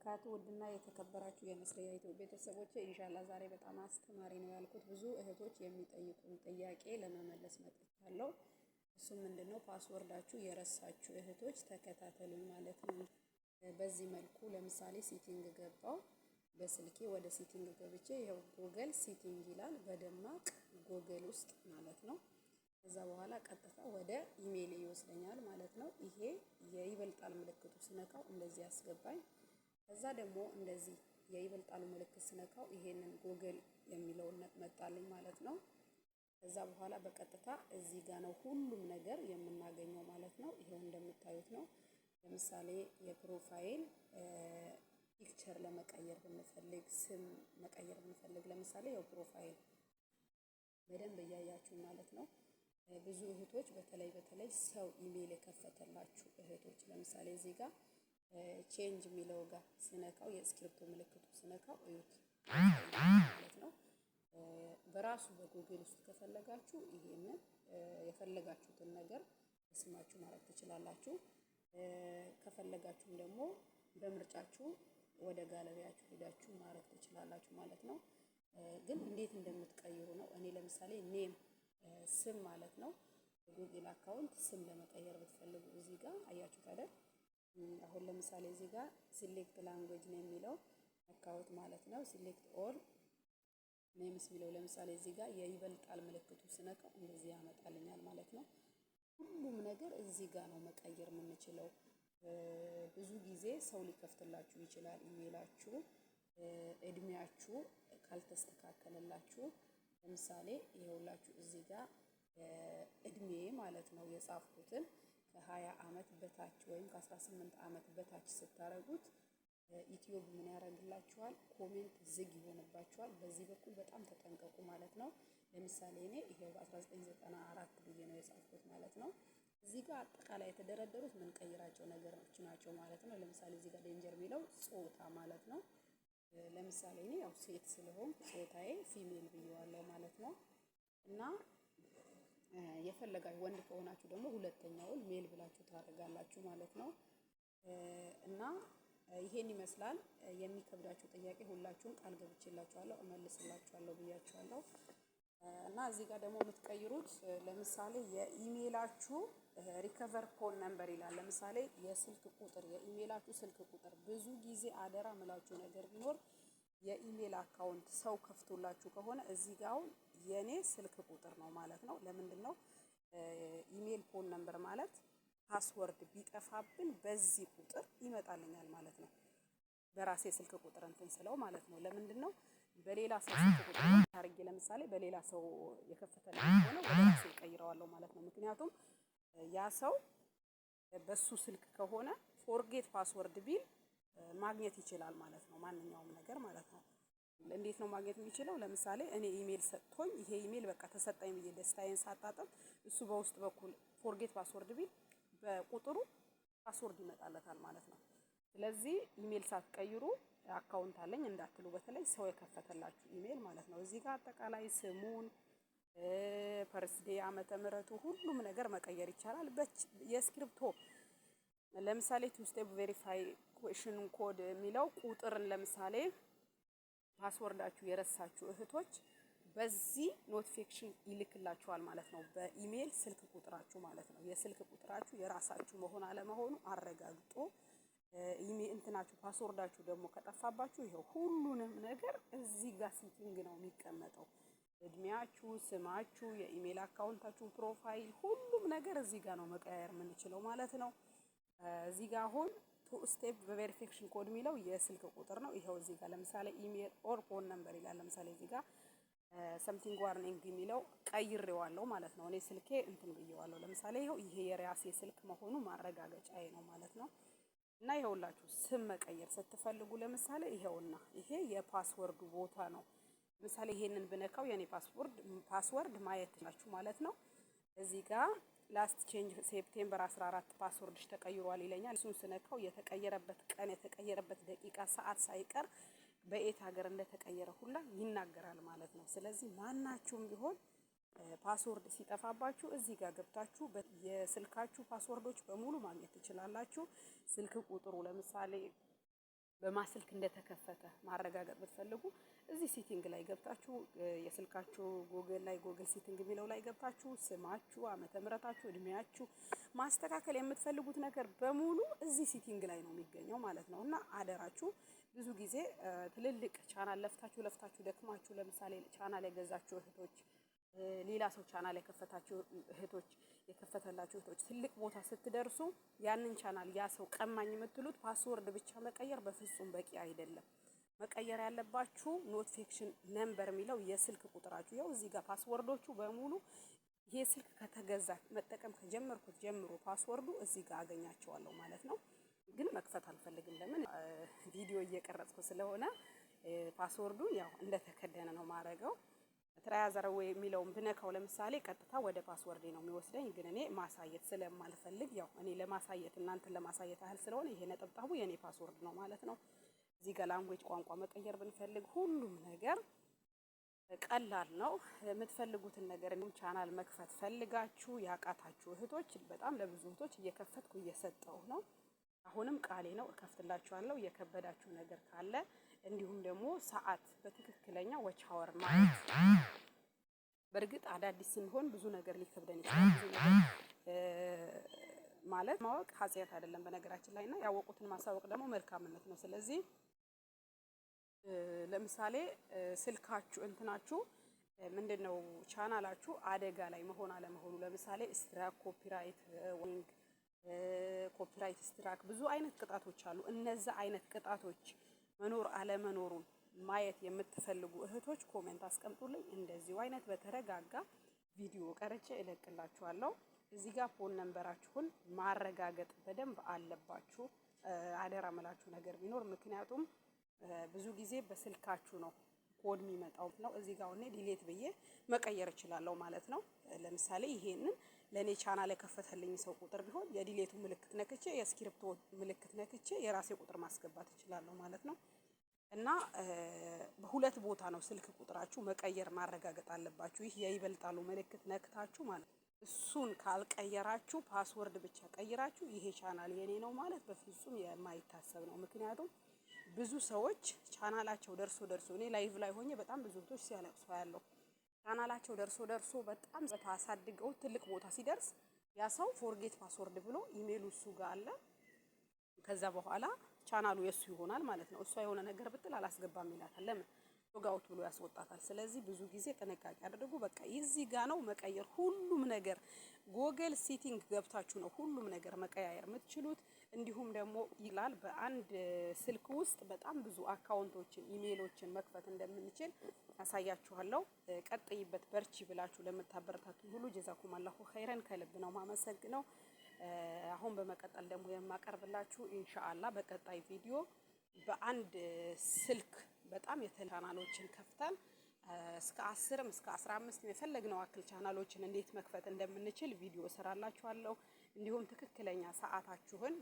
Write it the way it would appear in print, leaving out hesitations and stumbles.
ወበረካቱ ውድና የተከበራችሁ የመስሪያ ዩቲዩብ ቤተሰቦች ኢንሻአላህ ዛሬ በጣም አስተማሪ ነው ያልኩት ብዙ እህቶች የሚጠይቁን ጥያቄ ለመመለስ መጥቻለሁ። እሱ ምንድነው ፓስወርዳችሁ የረሳችሁ እህቶች ተከታተሉኝ ማለት ነው። በዚህ መልኩ ለምሳሌ ሴቲንግ ገባው በስልኬ ወደ ሴቲንግ ገብቼ ይሄው ጉግል ሴቲንግ ይላል በደማቅ ጉግል ውስጥ ማለት ነው። ከዛ በኋላ ቀጥታ ወደ ኢሜል ይወስደኛል ማለት ነው። ይሄ የይበልጣል ምልክቱ ስነካው እንደዚህ ያስገባኝ። ከዛ ደግሞ እንደዚህ የይበልጣሉ ምልክት ስነካው ይሄንን ጉግል የሚለውን መጣልኝ ማለት ነው። ከዛ በኋላ በቀጥታ እዚህ ጋር ነው ሁሉም ነገር የምናገኘው ማለት ነው። ይሄው እንደምታዩት ነው። ለምሳሌ የፕሮፋይል ፒክቸር ለመቀየር ብንፈልግ ስም መቀየር ብንፈልግ ለምሳሌ ያው ፕሮፋይል በደንብ እያያችሁ ማለት ነው። ብዙ እህቶች በተለይ ሰው ኢሜል የከፈተላችሁ እህቶች ለምሳሌ እዚህ ጋር ቼንጅ የሚለው ጋር ስነካው የስክሪፕቶ ምልክቱ ስነካው እዩት ማለት ነው። በራሱ በጉግል ውስጥ ከፈለጋችሁ ይሄንን የፈለጋችሁትን ነገር ስማችሁ ማለት ትችላላችሁ። ከፈለጋችሁም ደግሞ በምርጫችሁ ወደ ጋለሪያችሁ ሄዳችሁ ማድረግ ትችላላችሁ ማለት ነው። ግን እንዴት እንደምትቀይሩ ነው። እኔ ለምሳሌ ኔም ስም ማለት ነው። ጉግል አካውንት ስም ለመቀየር ብትፈልጉ እዚህ ጋር አያችሁት አይደል? አሁን ለምሳሌ እዚህ ጋር ሲሌክት ላንጉዌጅ ነው የሚለው አካውንት ማለት ነው። ሲሌክት ኦል ኔምስ የሚለው ለምሳሌ እዚህ ጋር የይበልጣል ምልክቱ ስነካው እንደዚህ ያመጣልኛል ማለት ነው። ሁሉም ነገር እዚህ ጋር ነው መቀየር የምንችለው። ብዙ ጊዜ ሰው ሊከፍትላችሁ ይችላል ኢሜላችሁ እድሜያችሁ ካልተስተካከለላችሁ ለምሳሌ ይኸውላችሁ እዚህ ጋር እድሜ ማለት ነው የጻፍኩትን ከ20 አመት በታች ወይም ከ18 አመት በታች ስታረጉት ዩቲዩብ ምን ያደርግላችኋል? ኮሜንት ዝግ ይሆንባችኋል። በዚህ በኩል በጣም ተጠንቀቁ ማለት ነው። ለምሳሌ እኔ ይሄው በ1994 ብዬ ነው የጻፍኩት ማለት ነው። እዚህ ጋር አጠቃላይ የተደረደሩት ምን ቀይራቸው ነገሮች ናቸው ማለት ነው። ለምሳሌ እዚህ ጋር ዴንጀር የሚለው ጾታ ማለት ነው። ለምሳሌ እኔ ያው ሴት ስለሆንኩ ጾታዬ ፊሜል ብዬዋለሁ ማለት ነው። እና የፈለጋችሁ ወንድ ከሆናችሁ ደግሞ ሁለተኛውን ሜል ብላችሁ ታደርጋላችሁ ማለት ነው። እና ይሄን ይመስላል። የሚከብዳችሁ ጥያቄ ሁላችሁም ቃል ገብቼላችኋለሁ እመልስላችኋለሁ ብያችኋለሁ። እና እዚህ ጋር ደግሞ የምትቀይሩት ለምሳሌ የኢሜላችሁ ሪከቨር ፎን ነምበር ይላል። ለምሳሌ የስልክ ቁጥር የኢሜላችሁ ስልክ ቁጥር ብዙ ጊዜ አደራ ምላችሁ ነገር ቢኖር የኢሜል አካውንት ሰው ከፍቶላችሁ ከሆነ እዚህ ጋር አሁን የኔ ስልክ ቁጥር ነው ማለት ነው። ለምንድነው ኢሜል ፎን ነምበር ማለት ፓስወርድ ቢጠፋብን በዚህ ቁጥር ይመጣልኛል ማለት ነው። በራሴ ስልክ ቁጥር እንትን ስለው ማለት ነው። ለምንድነው በሌላ ሰው ስልክ ቁጥር አድርጌ ለምሳሌ በሌላ ሰው የከፈተልኝ ሆነ ወደ ራሴ እቀይረዋለሁ ማለት ነው። ምክንያቱም ያ ሰው በሱ ስልክ ከሆነ ፎርጌት ፓስወርድ ቢል ማግኘት ይችላል ማለት ነው። ማንኛውም ነገር ማለት ነው። እንዴት ነው ማግኘት የሚችለው? ለምሳሌ እኔ ኢሜል ሰጥቶኝ ይሄ ኢሜል በቃ ተሰጠኝ ብዬ ደስታዬን ሳጣጥም እሱ በውስጥ በኩል ፎርጌት ፓስወርድ ቢል በቁጥሩ ፓስወርድ ይመጣለታል ማለት ነው። ስለዚህ ኢሜል ሳትቀይሩ አካውንት አለኝ እንዳትሉ በተለይ ሰው የከፈተላችሁ ኢሜል ማለት ነው። እዚህ ጋር አጠቃላይ ስሙን ፈርስት ዴይ ዓመተ ምህረቱ ሁሉም ነገር መቀየር ይቻላል። የስክሪፕቶ ለምሳሌ ቱ ስቴፕ ቬሪፊኬሽን ኮድ የሚለው ቁጥርን ለምሳሌ ፓስወርዳችሁ የረሳችሁ እህቶች በዚህ ኖቲፊኬሽን ይልክላችኋል ማለት ነው። በኢሜል ስልክ ቁጥራችሁ ማለት ነው። የስልክ ቁጥራችሁ የራሳችሁ መሆን አለመሆኑ አረጋግጦ ኢሜል እንትናችሁ ፓስወርዳችሁ ደግሞ ከጠፋባችሁ ይሄው ሁሉንም ነገር እዚህ ጋር ሴቲንግ ነው የሚቀመጠው። እድሜያችሁ፣ ስማችሁ፣ የኢሜል አካውንታችሁ፣ ፕሮፋይል ሁሉም ነገር እዚህ ጋር ነው መቀያየር የምንችለው ማለት ነው። እዚህ ጋር አሁን ቱ ስቴፕ ቬሪፊኬሽን ኮድ የሚለው የስልክ ቁጥር ነው። ይሄው እዚህ ጋር ለምሳሌ ኢሜል ኦር ፎን ነምበር ይላል። ለምሳሌ እዚህ ጋር ሰምቲንግ ዋርኒንግ የሚለው ቀይሬዋለሁ ማለት ነው። እኔ ስልኬ እንትን ብዬዋለሁ። ለምሳሌ ይሄው ይሄ የራሴ ስልክ መሆኑ ማረጋገጫዬ ነው ማለት ነው። እና ይሄውላችሁ ስም መቀየር ስትፈልጉ ለምሳሌ ይሄውና ይሄ የፓስወርዱ ቦታ ነው። ለምሳሌ ይሄንን ብነካው የኔ ፓስወርድ ማየት ናችሁ ማለት ነው። እዚህ ጋር ላስት ቼንጅ ሴፕቴምበር 14 ፓስወርድሽ ተቀይሯል ይለኛል። እሱን ስነካው የተቀየረበት ቀን የተቀየረበት ደቂቃ ሰዓት ሳይቀር በየት ሀገር እንደተቀየረ ሁላ ይናገራል ማለት ነው። ስለዚህ ማናችሁም ቢሆን ፓስወርድ ሲጠፋባችሁ እዚህ ጋር ገብታችሁ የስልካችሁ ፓስወርዶች በሙሉ ማግኘት ትችላላችሁ። ስልክ ቁጥሩ ለምሳሌ በማስልክ እንደተከፈተ ማረጋገጥ ብትፈልጉ እዚህ ሴቲንግ ላይ ገብታችሁ የስልካችሁ ጎግል ላይ ጎግል ሴቲንግ የሚለው ላይ ገብታችሁ ስማችሁ፣ ዓመተ ምህረታችሁ፣ እድሜያችሁ ማስተካከል የምትፈልጉት ነገር በሙሉ እዚህ ሴቲንግ ላይ ነው የሚገኘው ማለት ነው። እና አደራችሁ ብዙ ጊዜ ትልልቅ ቻናል ለፍታችሁ ደክማችሁ ለምሳሌ ቻናል የገዛችሁ እህቶች ሌላ ሰው ቻናል የከፈታችሁ እህቶች የከፈተላችሁ እህቶች ትልቅ ቦታ ስትደርሱ ያንን ቻናል ያ ሰው ቀማኝ የምትሉት ፓስወርድ ብቻ መቀየር በፍጹም በቂ አይደለም። መቀየር ያለባችሁ ኖቲፊኬሽን ነምበር የሚለው የስልክ ቁጥራችሁ ያው እዚህ ጋር ፓስወርዶቹ በሙሉ ይሄ ስልክ ከተገዛ መጠቀም ከጀመርኩት ጀምሮ ፓስወርዱ እዚህ ጋር አገኛቸዋለሁ ማለት ነው። ግን መክፈት አልፈልግም። ለምን ቪዲዮ እየቀረጽኩ ስለሆነ ፓስወርዱ ያው እንደተከደነ ነው ማረገው። ትራያዘር ወይ የሚለውን ብነካው ለምሳሌ ቀጥታ ወደ ፓስወርድ ነው የሚወስደኝ። ግን እኔ ማሳየት ስለማልፈልግ ያው እኔ ለማሳየት እናንተን ለማሳየት ያህል ስለሆነ ይሄ ነጥብጣቡ የኔ ፓስወርድ ነው ማለት ነው። እዚህ ጋር ላንጉዌጅ ቋንቋ መቀየር ብንፈልግ ሁሉም ነገር ቀላል ነው። የምትፈልጉትን ነገር ቻናል መክፈት ፈልጋችሁ ያቃታችሁ እህቶች በጣም ለብዙ እህቶች እየከፈትኩ እየሰጠው ነው። አሁንም ቃሌ ነው እከፍትላችኋለሁ። የከበዳችሁ ነገር ካለ እንዲሁም ደግሞ ሰዓት በትክክለኛ ዋች አወር ማለት በእርግጥ አዳዲስ ስንሆን ብዙ ነገር ሊከብደን ይችላል። ብዙ ነገር ማለት ማወቅ ኃጢአት አይደለም በነገራችን ላይ እና ያወቁትን ማሳወቅ ደግሞ መልካምነት ነው። ስለዚህ ለምሳሌ ስልካችሁ እንትናችሁ ምንድነው ቻናላችሁ አደጋ ላይ መሆን አለመሆኑ ለምሳሌ ስትራይክ፣ ኮፒራይት ዊንግ፣ ኮፒራይት ስትራይክ ብዙ አይነት ቅጣቶች አሉ። እነዛ አይነት ቅጣቶች መኖር አለመኖሩን ማየት የምትፈልጉ እህቶች ኮሜንት አስቀምጡልኝ። እንደዚሁ አይነት በተረጋጋ ቪዲዮ ቀርጬ እለቅላችኋለሁ። እዚህ ጋር ፎን ነምበራችሁን ማረጋገጥ በደንብ አለባችሁ። አደራ መላችሁ ነገር ቢኖር ምክንያቱም ብዙ ጊዜ በስልካችሁ ነው ኮድ የሚመጣው ነው። እዚህ ጋር እኔ ዲሌት ብዬ መቀየር እችላለሁ ማለት ነው። ለምሳሌ ይሄንን ለኔ ቻናል የከፈተልኝ ሰው ቁጥር ቢሆን የዲሌቱ ምልክት ነክቼ የስክሪፕቶ ምልክት ነክቼ የራሴ ቁጥር ማስገባት እችላለሁ ማለት ነው። እና በሁለት ቦታ ነው ስልክ ቁጥራችሁ መቀየር ማረጋገጥ አለባችሁ። ይህ የይበልጣሉ ምልክት ነክታችሁ ማለት ነው። እሱን ካልቀየራችሁ ፓስወርድ ብቻ ቀይራችሁ ይሄ ቻናል የኔ ነው ማለት በፍጹም የማይታሰብ ነው። ምክንያቱም ብዙ ሰዎች ቻናላቸው ደርሶ እኔ ላይቭ ላይ ሆኜ በጣም ብዙ ሰዎች ሲያለቅሱ ያለው ቻናላቸው ደርሶ በጣም አሳድገው ትልቅ ቦታ ሲደርስ ያ ሰው ፎርጌት ፓስወርድ ብሎ ኢሜሉ እሱ ጋር አለ። ከዛ በኋላ ቻናሉ የሱ ይሆናል ማለት ነው። እሷ የሆነ ነገር ብትል አላስገባም ይላታል። ለምን ሎጋውት ብሎ ያስወጣታል። ስለዚህ ብዙ ጊዜ ጥንቃቄ አድርጉ። በቃ እዚህ ጋር ነው መቀየር ሁሉም ነገር ጎግል ሴቲንግ ገብታችሁ ነው ሁሉም ነገር መቀያየር የምትችሉት። እንዲሁም ደግሞ ይላል በአንድ ስልክ ውስጥ በጣም ብዙ አካውንቶችን ኢሜሎችን መክፈት እንደምንችል አሳያችኋለሁ። ቀጥይበት በርቺ ብላችሁ ለምታበረታቱ ሁሉ ጀዛኩም አላሁ ኸይረን ከልብ ነው ማመሰግነው። አሁን በመቀጠል ደግሞ የማቀርብላችሁ ኢንሻአላህ በቀጣይ ቪዲዮ በአንድ ስልክ በጣም ቻናሎችን ከፍተን እስከ 10 እስከ 15 የፈለግነው አክል ቻናሎችን እንዴት መክፈት እንደምንችል ቪዲዮ እሰራላችኋለሁ። እንዲሁም ትክክለኛ ሰዓታችሁን